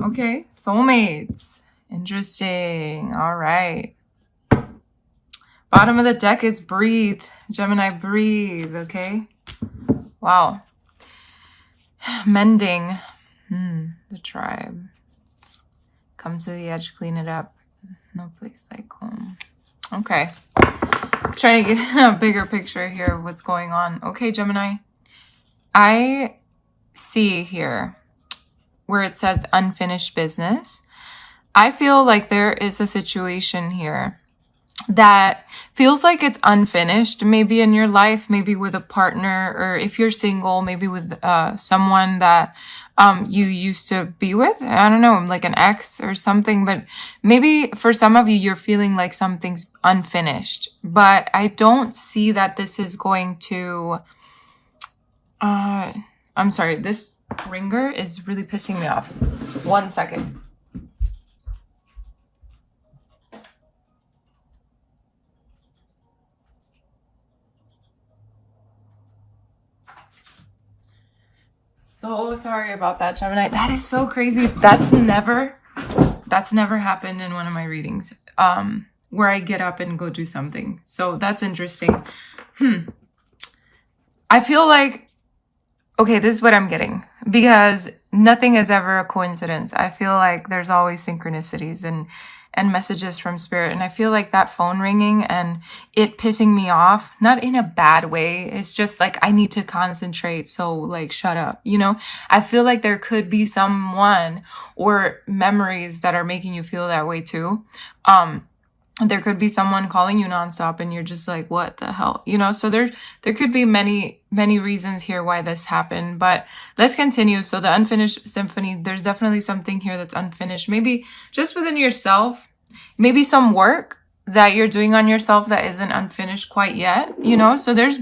Okay, soulmates. Interesting. All right. Bottom of the deck is breathe. Gemini, breathe. Okay. Wow. Mending. The tribe. Come to the edge, clean it up. No place like home. Okay. Trying to get a bigger picture here of what's going on. Okay, Gemini. I see here where it says unfinished business. I feel like there is a situation here that feels like it's unfinished, maybe in your life, maybe with a partner, or if you're single, maybe with someone that you used to be with. I don't know, like an ex or something, but maybe for some of you, you're feeling like something's unfinished, but I don't see that this is going to, I'm sorry, this ringer is really pissing me off. 1 second. So sorry about that, Gemini. That is so crazy. That's never happened in one of my readings, where I get up and go do something. So that's interesting. I feel like, okay, this is what I'm getting, because nothing is ever a coincidence. I feel like there's always synchronicities and messages from spirit. And I feel like that phone ringing and it pissing me off, not in a bad way. It's just like, I need to concentrate. So like, shut up. You know, I feel like there could be someone or memories that are making you feel that way too. There could be someone calling you nonstop and you're just like, what the hell? You know, so there could be many reasons here why this happened, but let's continue. So the unfinished symphony, there's definitely something here that's unfinished. Maybe just within yourself, maybe some work that you're doing on yourself that isn't unfinished quite yet, you know? So there's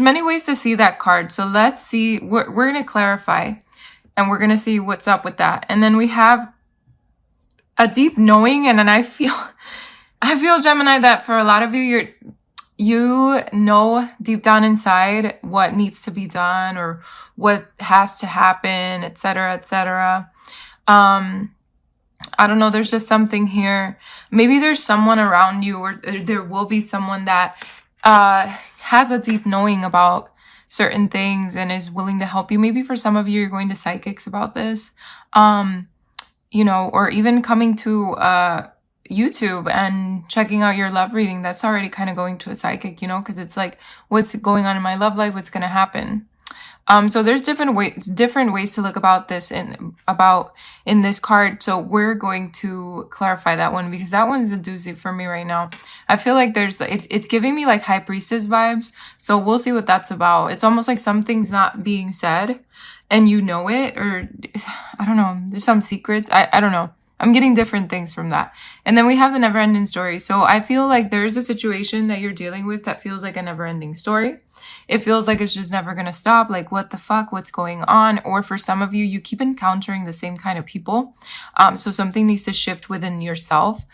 many ways to see that card. So let's see, we're going to clarify and we're going to see what's up with that. And then we have a deep knowing. And then I feel, Gemini, that for a lot of you, you know deep down inside what needs to be done or what has to happen, etc., etc. I don't know. There's just something here. Maybe there's someone around you, or there will be someone that has a deep knowing about certain things and is willing to help you. Maybe for some of you, you're going to psychics about this, you know, or even coming to YouTube and checking out your love reading. That's already kind of going to a psychic, you know, because it's like, what's going on in my love life? What's going to happen? So there's different ways to look about this in this card. So we're going to clarify that one, because that one's a doozy for me right now. I feel like it's giving me like high priestess vibes. So we'll see what that's about. It's almost like something's not being said and you know it, or I don't know, there's some secrets. I don't know. I'm getting different things from that. And then we have the never-ending story. So I feel like there's a situation that you're dealing with that feels like a never-ending story. It feels like it's just never going to stop. Like, what the fuck? What's going on? Or for some of you, you keep encountering the same kind of people. So something needs to shift within yourself.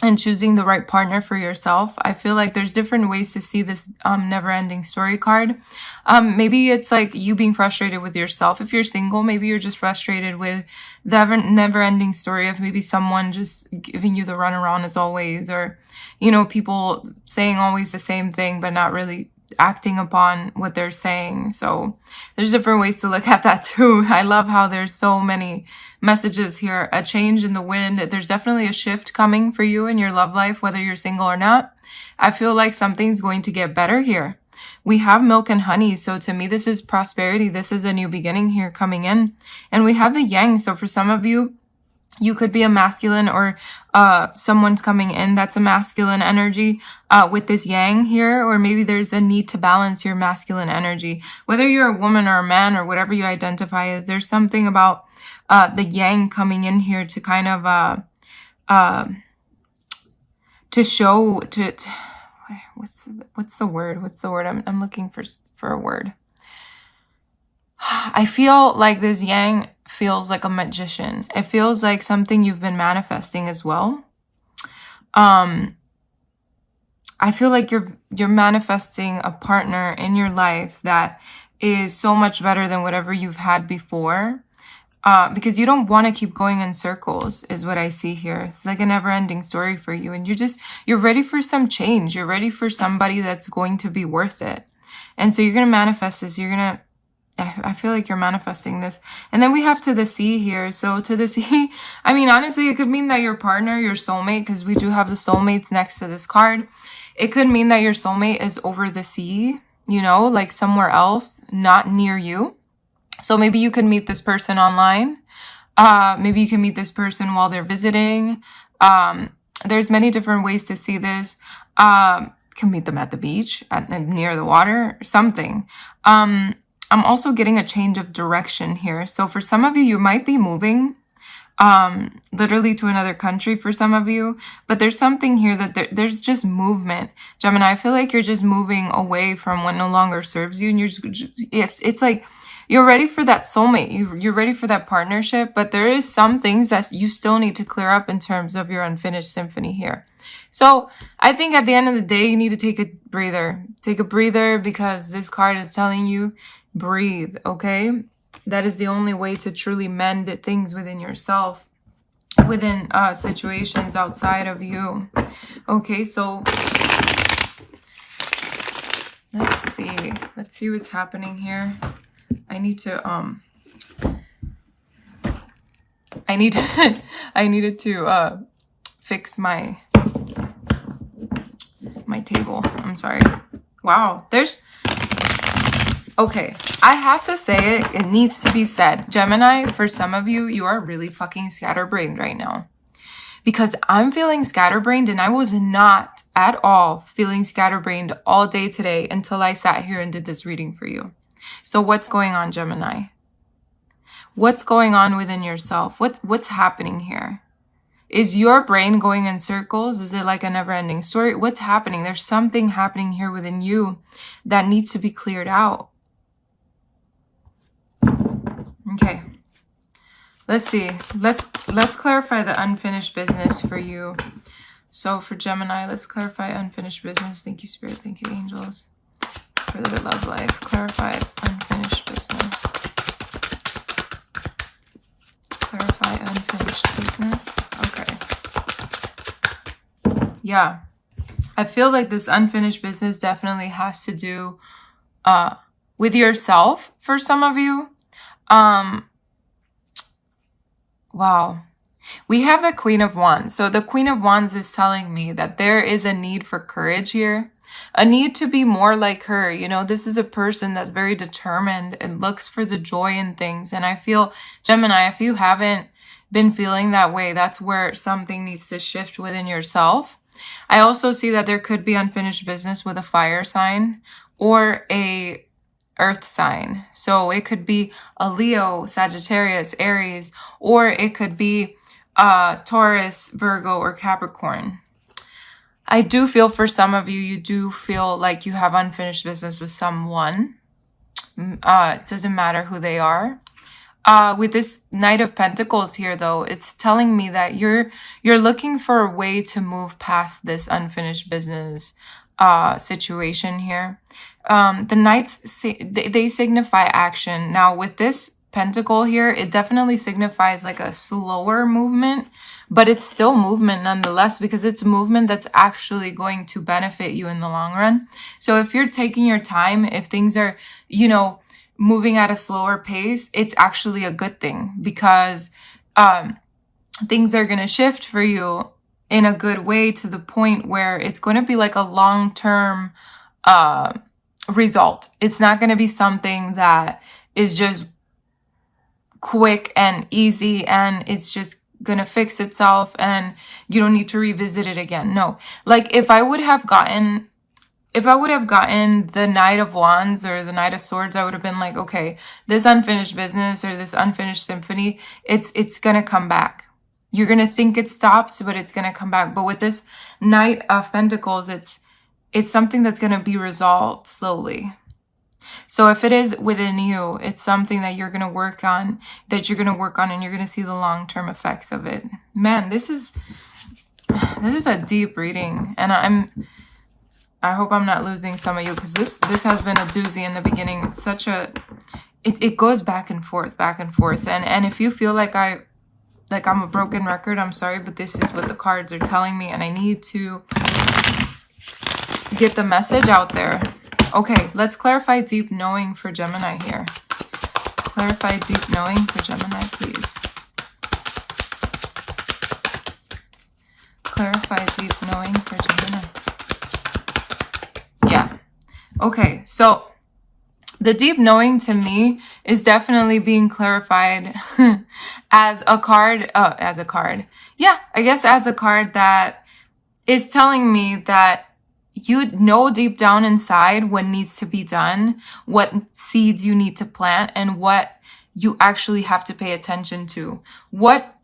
And choosing the right partner for yourself. I feel like there's different ways to see this never-ending story card. Maybe it's like you being frustrated with yourself. If you're single, maybe you're just frustrated with the never-ending story of maybe someone just giving you the runaround as always, or, you know, people saying always the same thing but not really acting upon what they're saying. So there's different ways to look at that too. I love how there's so many messages here. A change in the wind. There's definitely a shift coming for you in your love life, whether you're single or not. I feel like something's going to get better here. We have milk and honey. So to me, this is prosperity. This is a new beginning here coming in. And we have the yang. So for some of you, you could be a masculine, or someone's coming in that's a masculine energy with this yang here, or maybe there's a need to balance your masculine energy. Whether you're a woman or a man or whatever you identify as, there's something about the yang coming in here to kind of to show to what's the word? What's the word? I'm looking for a word. I feel like this yang feels like a magician. It feels like something you've been manifesting as well. I feel like you're manifesting a partner in your life that is so much better than whatever you've had before. because you don't want to keep going in circles is what I see here. It's like a never-ending story for you. And you're ready for some change. You're ready for somebody that's going to be worth it. And so you're going to manifest this. I feel like you're manifesting this. And then we have to the sea here. So to the sea, I mean, honestly, it could mean that your partner, your soulmate, because we do have the soulmates next to this card. It could mean that your soulmate is over the sea, you know, like somewhere else, not near you. So maybe you could meet this person online. Maybe you can meet this person while they're visiting. There's many different ways to see this. Can meet them at the beach, near the water, something. I'm also getting a change of direction here. So for some of you, you might be moving literally to another country for some of you. But there's something here that there's just movement. Gemini, I feel like you're just moving away from what no longer serves you. And it's like, you're ready for that soulmate. You're ready for that partnership, but there is some things that you still need to clear up in terms of your unfinished symphony here. So I think at the end of the day, you need to take a breather. Take a breather because this card is telling you, breathe, okay? That is the only way to truly mend things within yourself, within situations outside of you. Okay, so let's see. Let's see what's happening here. I needed to fix my table. I'm sorry. Wow. Okay. I have to say it. It needs to be said. Gemini, for some of you, you are really fucking scatterbrained right now. Because I'm feeling scatterbrained and I was not at all feeling scatterbrained all day today until I sat here and did this reading for you. So what's going on, Gemini? What's going on within yourself? What's happening here? Is your brain going in circles? Is it like a never-ending story? What's happening? There's something happening here within you that needs to be cleared out. Okay. Let's see. Let's clarify the unfinished business for you. So for Gemini, let's clarify unfinished business. Thank you, Spirit. Thank you, angels. For the love life, clarified unfinished business. Clarify unfinished business. Okay. Yeah. I feel like this unfinished business definitely has to do with yourself for some of you. Wow. We have the Queen of Wands. So the Queen of Wands is telling me that there is a need for courage here. A need to be more like her. You know, this is a person that's very determined and looks for the joy in things. And I feel, Gemini, if you haven't been feeling that way, that's where something needs to shift within yourself. I also see that there could be unfinished business with a fire sign or a earth sign. So it could be a Leo, Sagittarius, Aries, or it could be Taurus, Virgo, or Capricorn. I do feel for some of you, you do feel like you have unfinished business with someone. It doesn't matter who they are. With this Knight of Pentacles here, though, it's telling me that you're looking for a way to move past this unfinished business situation here. The Knights, they signify action. Now, with this Pentacle here, it definitely signifies like a slower movement, but it's still movement nonetheless, because it's movement that's actually going to benefit you in the long run. So if you're taking your time, if things are, you know, moving at a slower pace, it's actually a good thing, because things are going to shift for you in a good way to the point where it's going to be like a long-term result. It's not going to be something that is just quick and easy and it's just gonna fix itself and you don't need to revisit it again. No, like if I would have gotten the Knight of Wands or the Knight of Swords, I would have been like, okay, this unfinished business or this unfinished symphony, it's gonna come back. You're gonna think it stops, but it's gonna come back. But with this Knight of Pentacles, it's something that's gonna be resolved slowly. So if it is within you, it's something that you're going to work on, and you're going to see the long-term effects of it. Man, this is a deep reading. And I hope I'm not losing some of you, because this has been a doozy in the beginning. it goes back and forth, back and forth. And if you feel like I'm a broken record, I'm sorry, but this is what the cards are telling me, and I need to get the message out there. Okay, let's clarify deep knowing for Gemini here. Clarify deep knowing for Gemini, please. Clarify deep knowing for Gemini. Yeah. Okay, so the deep knowing to me is definitely being clarified as a card. Yeah, I guess as a card that is telling me that you know deep down inside what needs to be done, what seeds you need to plant, and what you actually have to pay attention to. What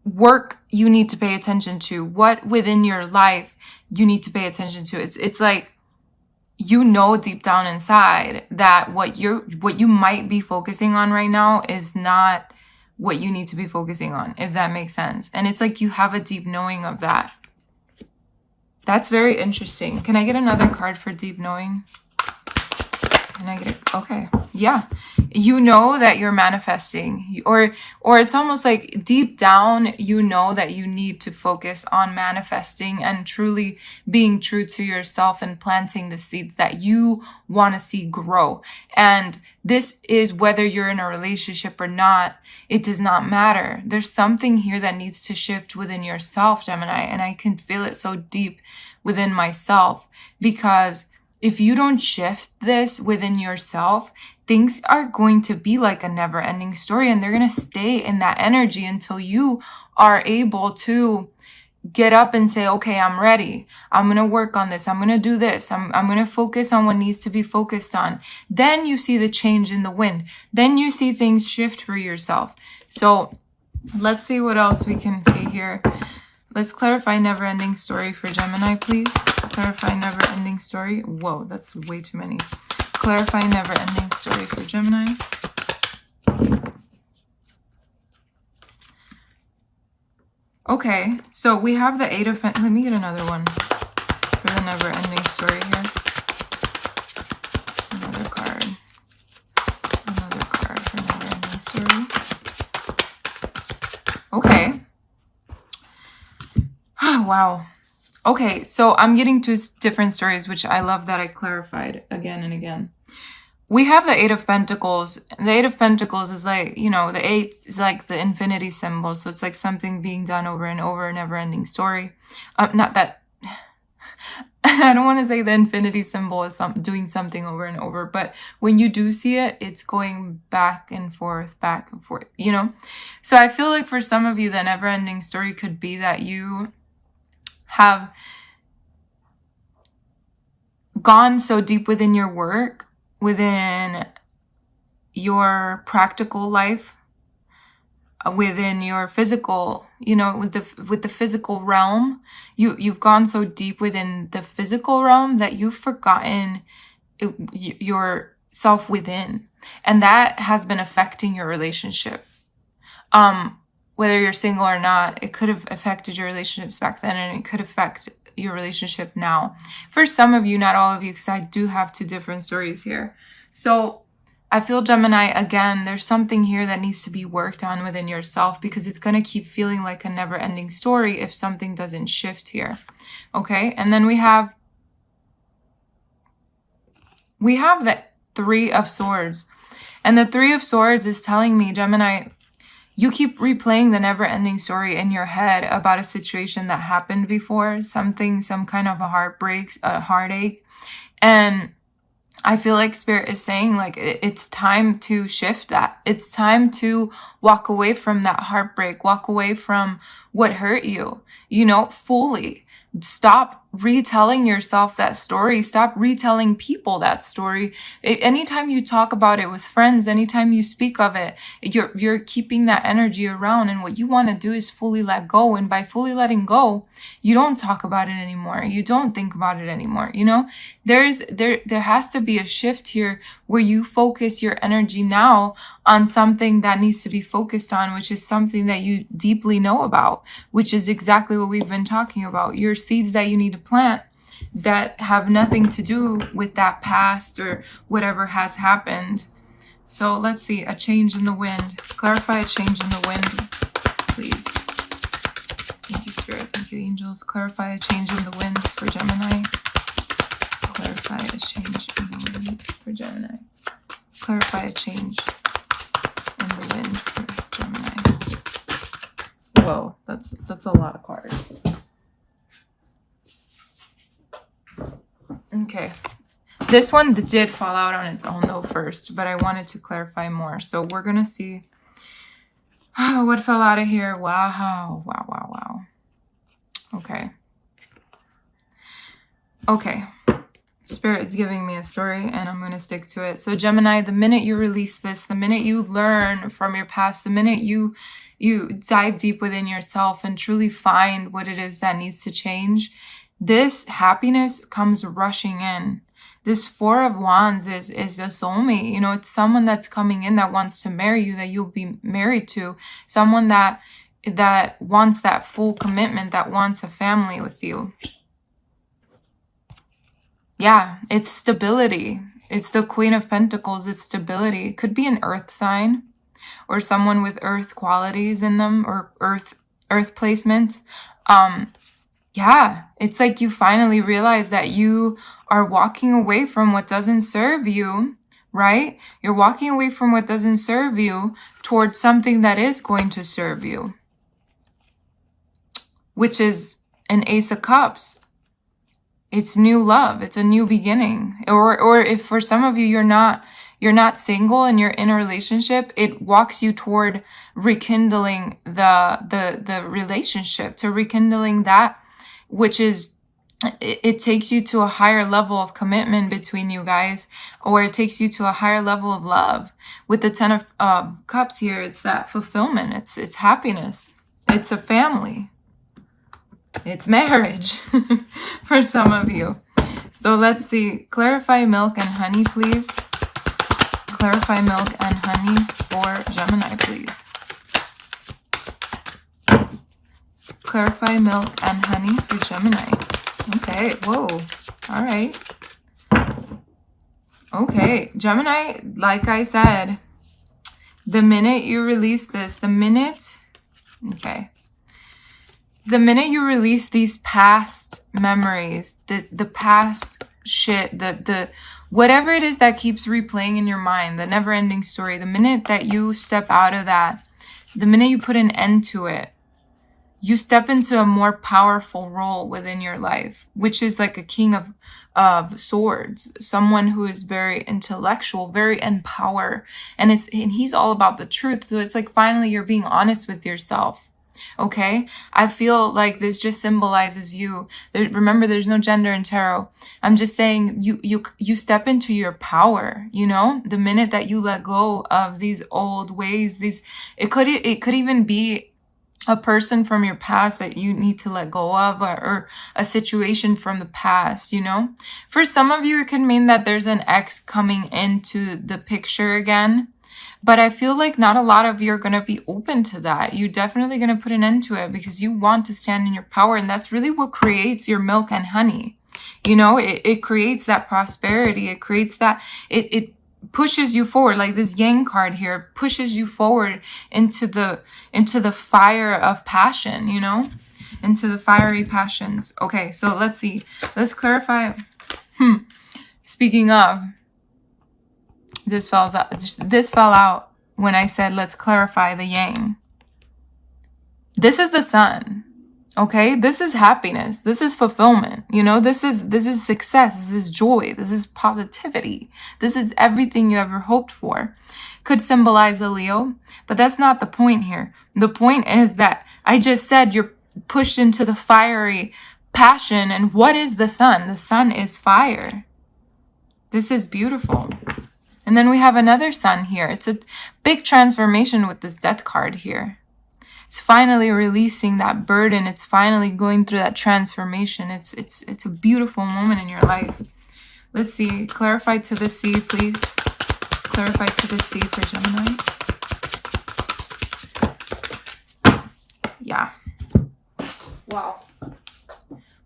work you need to pay attention to. What within your life you need to pay attention to. It's like, you know deep down inside that what you might be focusing on right now is not what you need to be focusing on, if that makes sense. And it's like you have a deep knowing of that. That's very interesting. Can I get another card for deep knowing? Can I get it? Okay. Yeah. You know that you're manifesting, or it's almost like deep down, you know that you need to focus on manifesting and truly being true to yourself and planting the seeds that you want to see grow. And this is whether you're in a relationship or not, it does not matter. There's something here that needs to shift within yourself, Gemini, and I can feel it so deep within myself, because if you don't shift this within yourself, things are going to be like a never-ending story, and they're going to stay in that energy until you are able to get up and say, okay, I'm ready. I'm going to work on this. I'm going to do this. I'm going to focus on what needs to be focused on. Then you see the change in the wind. Then you see things shift for yourself. So let's see what else we can see here. Let's clarify never-ending story for Gemini, please. Clarify never-ending story. Whoa, that's way too many. Clarify never-ending story for Gemini. Okay, so we have the 8 of Pentacles. Let me get another one for the never-ending story here. Another card. Another card for never-ending story. Okay. Oh, wow. Okay, so I'm getting to different stories, which I love that I clarified again and again. We have the 8 of Pentacles. The 8 of Pentacles is like, you know, the 8 is like the infinity symbol. So it's like something being done over and over, a never-ending story. Not that, I don't want to say the infinity symbol is doing something over and over, but when you do see it, it's going back and forth, you know? So I feel like for some of you, the never-ending story could be that you have gone so deep within your work, within your practical life, within your physical, you know, with the physical realm, you've gone so deep within the physical realm that you've forgotten yourself within, and that has been affecting your relationship. Whether you're single or not, it could have affected your relationships back then, and it could affect your relationship now. For some of you, not all of you, because I do have 2 different stories here. So I feel, Gemini, again, there's something here that needs to be worked on within yourself, because it's going to keep feeling like a never-ending story if something doesn't shift here. Okay, and then we have the 3 of Swords. And the 3 of Swords is telling me, Gemini, you keep replaying the never-ending story in your head about a situation that happened before, some kind of a heartbreak, a heartache. And I feel like Spirit is saying, like, it's time to shift that. It's time to walk away from that heartbreak, walk away from what hurt you, you know, fully. Stop retelling yourself that story. Stop retelling people that story. Anytime you talk about it with friends, anytime you speak of it, you're keeping that energy around. And what you want to do is fully let go. And by fully letting go, you don't talk about it anymore. You don't think about it anymore. You know, there has to be a shift here where you focus your energy now on something that needs to be focused on, which is something that you deeply know about, which is exactly what we've been talking about. Your seeds that you need to plant that have nothing to do with that past or whatever has happened. So let's see, a change in the wind. Clarify a change in the wind, please. Thank you, Spirit. Thank you, angels. Clarify a change in the wind for Gemini. Clarify a change in the wind for Gemini. Clarify a change in the wind for Gemini. Whoa, that's a lot of cards. Okay. This one did fall out on its own though first, but I wanted to clarify more. So we're going to see what fell out of here. Wow. Wow, wow, wow. Okay. Okay. Spirit is giving me a story and I'm going to stick to it. So Gemini, the minute you release this, the minute you learn from your past, the minute you dive deep within yourself and truly find what it is that needs to change, this happiness comes rushing in. This Four of Wands is a soulmate. You know, it's someone that's coming in that wants to marry you, that you'll be married to. Someone that wants that full commitment, that wants a family with you. Yeah, it's stability. It's the Queen of Pentacles. It's stability. It could be an earth sign or someone with earth qualities in them or earth placements. Yeah, it's like you finally realize that you are walking away from what doesn't serve you, right? You're walking away from what doesn't serve you towards something that is going to serve you, which is an Ace of Cups. It's new love. It's a new beginning. Or if for some of you, you're not single and you're in a relationship, it walks you toward rekindling the relationship, to rekindling that, which is, it takes you to a higher level of commitment between you guys, or it takes you to a higher level of love. With the Ten of Cups here, it's that fulfillment. It's happiness. It's a family. It's marriage for some of you. So let's see. Clarify milk and honey, please. Clarify milk and honey for Gemini, please. Clarify milk and honey for Gemini. Okay, whoa. All right. Okay, Gemini, like I said, the minute you release this, the minute you release these past memories, the past shit, the whatever it is that keeps replaying in your mind, the never-ending story, the minute that you step out of that, the minute you put an end to it, you step into a more powerful role within your life, which is like a king of swords, someone who is very intellectual, very in power, and he's all about the truth. So it's like finally you're being honest with yourself. Okay, I feel like this just symbolizes you. Remember, there's no gender in tarot. I'm just saying you step into your power. You know, the minute that you let go of these old ways, it could even be a person from your past that you need to let go of, or a situation from the past, you know? For some of you, it can mean that there's an ex coming into the picture again. But I feel like not a lot of you are going to be open to that. You're definitely going to put an end to it because you want to stand in your power. And that's really what creates your milk and honey. You know, it creates that prosperity. It creates that, it pushes you forward. Like this Yang card here pushes you forward into the fire of passion, you know, into the fiery passions. Okay, so let's see. Let's clarify. Speaking of, this fell out when I said, let's clarify the Yang. This is the Sun. Okay, this is happiness. This is fulfillment. You know, this is success. This is joy. This is positivity. This is everything you ever hoped for. Could symbolize a Leo, but that's not the point here. The point is that I just said you're pushed into the fiery passion. And what is the Sun? The Sun is fire. This is beautiful. And then we have another Sun here. It's a big transformation with this Death card here. It's finally releasing that burden. It's finally going through that transformation. It's a beautiful moment in your life. Let's see. Clarify to the sea, please. Clarify to the sea for Gemini. Yeah. Wow.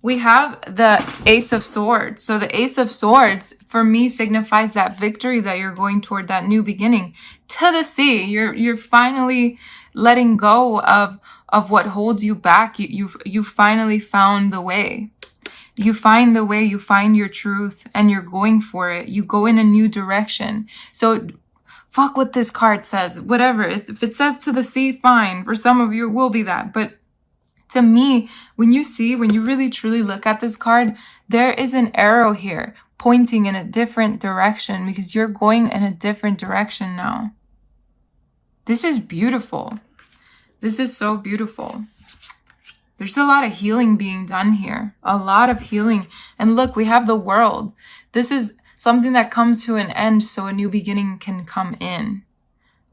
we have the Ace of Swords. So the Ace of Swords for me signifies that victory that you're going toward, that new beginning. To the sea, you're finally letting go of what holds you back. You finally found the way. You find the way, you find your truth, and you're going for it. You go in a new direction. So fuck what this card says, whatever. If it says to the sea, fine. For some of you, it will be that. But to me, when you really truly look at this card, there is an arrow here pointing in a different direction because you're going in a different direction now. This is beautiful. This is so beautiful. There's a lot of healing being done here. A lot of healing. And look, we have the World. This is something that comes to an end so a new beginning can come in.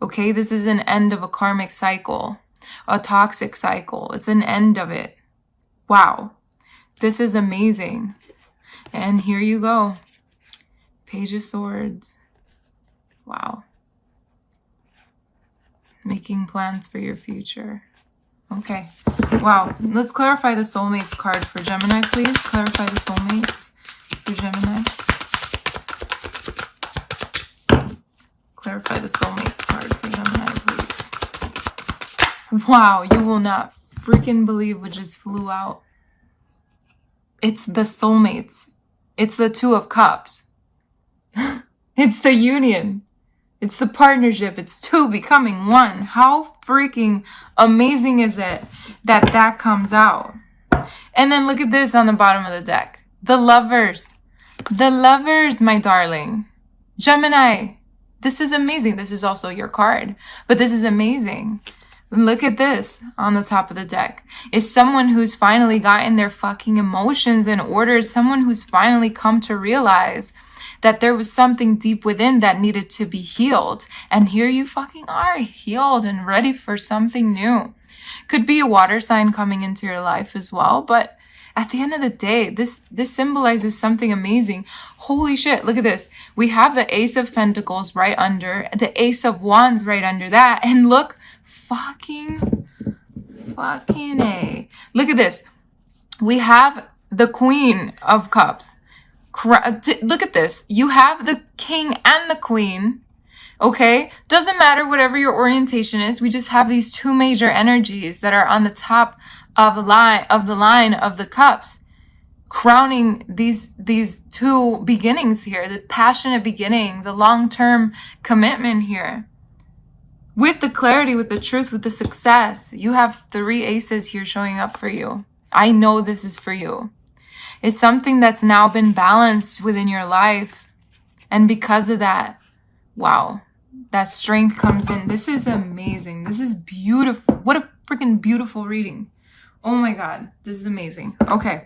Okay, this is an end of a karmic cycle. A toxic cycle. It's an end of it. Wow. This is amazing. And here you go. Page of Swords. Wow. Making plans for your future. Okay. Wow. Let's clarify the soulmates card for Gemini, please. Clarify the soulmates for Gemini. Clarify the soulmates card for Gemini, please. Wow. You will not freaking believe what just flew out. It's the soulmates. It's the Two of Cups. It's the union. It's the partnership. It's two becoming one. How freaking amazing is it that that comes out? And then look at this on the bottom of the deck. The Lovers. The Lovers, my darling. Gemini. This is amazing. This is also your card. But this is amazing. Look at this on the top of the deck. It's someone who's finally gotten their fucking emotions in order. Someone who's finally come to realize that there was something deep within that needed to be healed. And here you fucking are, healed and ready for something new. Could be a water sign coming into your life as well. But at the end of the day, this symbolizes something amazing. Holy shit, look at this. We have the Ace of Pentacles right under, the Ace of Wands right under that. And look, fucking A. Look at this. We have the Queen of Cups. Look at this. You have the King and the Queen. Okay? Doesn't matter whatever your orientation is. We just have these two major energies that are on the top of the line of the cups, crowning these two beginnings here, the passionate beginning, the long-term commitment here. With the clarity, with the truth, with the success. You have 3 aces here showing up for you. I know this is for you. It's something that's now been balanced within your life. And because of that, wow, that strength comes in. This is amazing. This is beautiful. What a freaking beautiful reading. Oh my God, this is amazing. Okay.